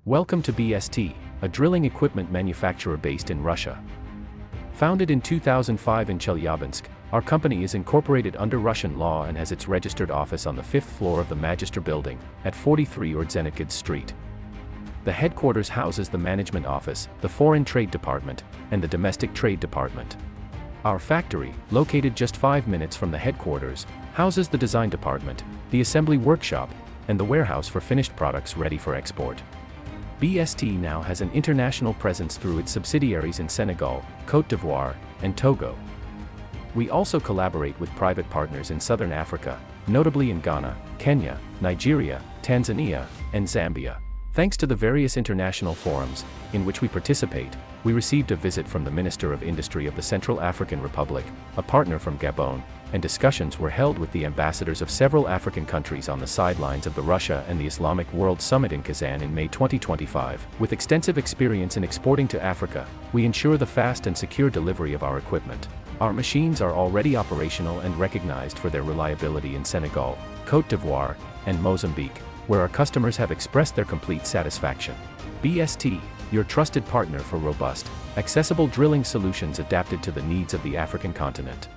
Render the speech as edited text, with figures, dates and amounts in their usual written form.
Welcome to BST, a drilling equipment manufacturer based in Russia. Founded in 2005 in Chelyabinsk, our company is incorporated under Russian law and has its registered office on the 5th floor of the Magister building, at 43 Ordzhonikidze Street. The headquarters houses the management office, the foreign trade department, and the domestic trade department. Our factory, located just 5 minutes from the headquarters, houses the design department, the assembly workshop, and the warehouse for finished products ready for export. BST now has an international presence through its subsidiaries in Senegal, Côte d'Ivoire, and Togo. We also collaborate with private partners in Southern Africa, notably in Ghana, Kenya, Nigeria, Tanzania, and Zambia. Thanks to the various international forums in which we participate, we received a visit from the Minister of Industry of the Central African Republic, a partner from Gabon, and discussions were held with the ambassadors of several African countries on the sidelines of the Russia and the Islamic World Summit in Kazan in May 2025. With extensive experience in exporting to Africa, we ensure the fast and secure delivery of our equipment. Our machines are already operational and recognized for their reliability in Senegal, Côte d'Ivoire, and Mozambique, where our customers have expressed their complete satisfaction. BST, your trusted partner for robust, accessible drilling solutions adapted to the needs of the African continent.